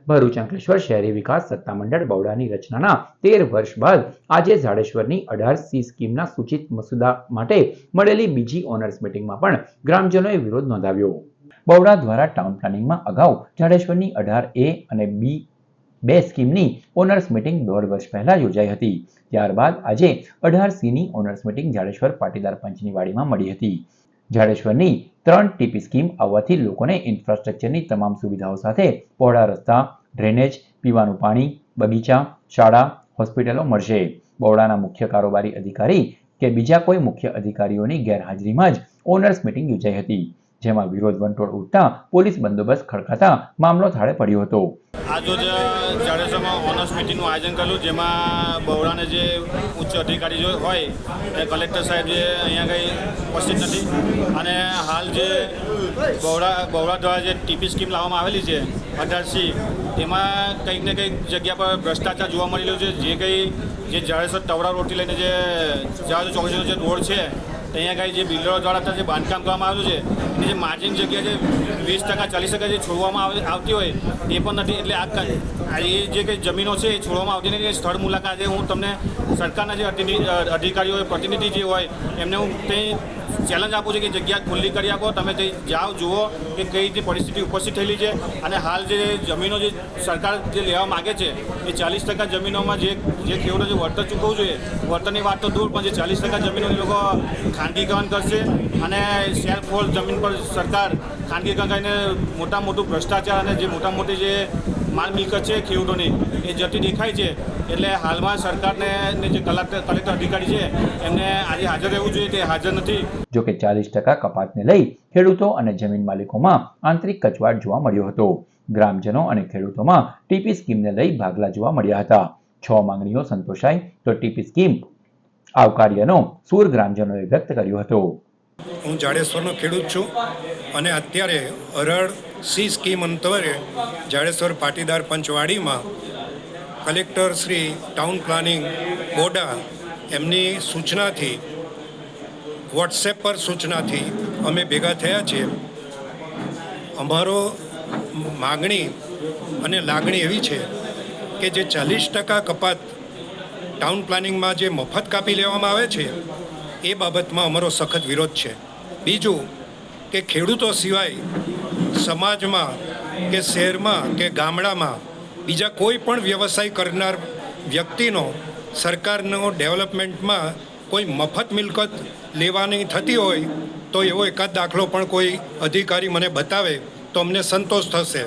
ભરૂચ અંકલેશ્વર શહેરી વિકાસ સત્તામંડળ બરોડાની રચનાના 13 વર્ષ બાદ આજે જાડેશ્વરની 18C સ્કીમના સૂચિત મસૂદા માટે મળેલી બીજી ઓનર્સ મીટિંગમાં પણ ગ્રામજનોએ વિરોધ નોંધાવ્યો। બરોડા દ્વારા ટાઉન પ્લાનિંગમાં અગાઉ જાડેશ્વરની 18A અને B2 સ્કીમની ઓનર્સ મીટિંગ 1.5 વર્ષ પહેલા યોજાઈ હતી। ત્યારબાદ આજે 18Cની ઓનર્સ મીટિંગ જાડેશ્વર પાટીદાર પંચની વાડીમાં મળી હતી। જાડેશ્વરની 3 ટીપી સ્કીમ આવવાથી લોકોને ઇન્ફ્રાસ્ટ્રક્ચરની તમામ સુવિધાઓ સાથે પહોળા રસ્તા, ડ્રેનેજ, પીવાનું પાણી, બગીચા, શાળા, હોસ્પિટલો મળશે। બરોડાના મુખ્ય કારોબારી અધિકારી કે બીજા કોઈ મુખ્ય અધિકારીઓની ગેરહાજરીમાં જ ઓનર્સ મીટિંગ યોજાઈ હતી, જેમાં વિરોધ વંટોળ ઉઠતા પોલીસ બંદોબસ્ત ખડકાતા મામલો થાળે પડ્યો હતો। આજરોજ જાડેશ્વરમાં ઓનર્સ મીટિંગનું આયોજન કરેલું, જેમાં બરોડાના જે ઉચ્ચ અધિકારી હોય એ કલેક્ટર સાહેબ જે અહીંયા કંઈ ઉપસ્થિત નથી અને હાલ જે બરોડા દ્વારા જે ટીપી સ્કીમ લાવવામાં આવેલી છે 18C, તેમાં કંઈક ને કંઈક જગ્યા પર ભ્રષ્ટાચાર જોવા મળી રહ્યો છે। જે જાડેશ્વર તવડા રોડથી લઈને જે જાડેશ્વર ચોકડીનો જે રોડ છે, અહીંયા કંઈ જે બિલ્ડરો દ્વારા જે બાંધકામ કરવામાં આવેલું છે એની જે માર્જિન જગ્યા જે 20%, 40% જે છોડવામાં આવતી હોય એ પણ નથી। એટલે આ એ જે કંઈ જમીનો છે એ છોડવામાં આવતી નથી। સ્થળ મુલાકાતે હું તમને સરકારના જે અધિકારીઓ પ્રતિનિધિ જે હોય એમને હું કંઈ ચેલેન્જ આપું છું કે જગ્યા ખુલ્લી કરી આપો, તમે તે જાઓ, જુઓ કે કઈ રીતે પરિસ્થિતિ ઉપસ્થિત થયેલી છે। અને હાલ જે જમીનો જે સરકાર જે લેવા માગે છે એ 40% જમીનોમાં જે ખેડૂતો જે વળતર ચૂકવવું જોઈએ, વળતરની વાત તો દૂર, પણ જે 40% જમીનો એ લોકો ખાનગીકરણ કરશે અને સેલ્ફ હોલ્ડ જમીન પર સરકાર ખાનગીકરણ કરીને મોટું ભ્રષ્ટાચાર અને જે મોટી જે માલ મિલકત છે ખેડૂતોની એ જતી દેખાય છે। એટલે હાલમાં સરકારને જે કલેક્ટર અધિકારી છે એમને આજે હાજર રહેવું જોઈએ, તે હાજર નથી। જોકે 40% કપાતને લઈ ખેડૂતો અને જમીન માલિકોમાં આંતરિક કચવાટ જોવા મળ્યો હતો। ગ્રામજનો અને ખેડૂતોમાં ટીપી સ્કીમને લઈ ભાગલા જોવા મળ્યા હતા। 6 માંગણીઓ સંતોષાય તો ટીપી સ્કીમ આવકાર્યનો સૂર ગ્રામજનોએ વ્યક્ત કર્યો હતો। હું જાડેશ્વરનો ખેડૂત છું અને અત્યારે 18C સ્કીમ અંતર્ગત જાડેશ્વર પાટીદાર પંચવાડીમાં કલેક્ટર શ્રી ટાઉન પ્લાનિંગ બોડા એમની સૂચનાથી, વોટ્સએપ પર સૂચનાથી અમે ભેગા થયા છીએ। અમારો માગણી અને લાગણી એવી છે કે જે 40% કપાત ટાઉન પ્લાનિંગમાં જે મફત કાપી લેવામાં આવે છે એ બાબતમાં અમારો સખત વિરોધ છે। બીજું કે ખેડૂતો સિવાય સમાજમાં કે શહેરમાં કે ગામડામાં બીજા કોઈ પણ વ્યવસાય કરનાર વ્યક્તિનો સરકારનો ડેવલપમેન્ટમાં કોઈ મફત મિલકત લેવાની થતી હોય તો એવો એકાદ દાખલો પણ કોઈ અધિકારી મને બતાવે તો અમને સંતોષ થશે।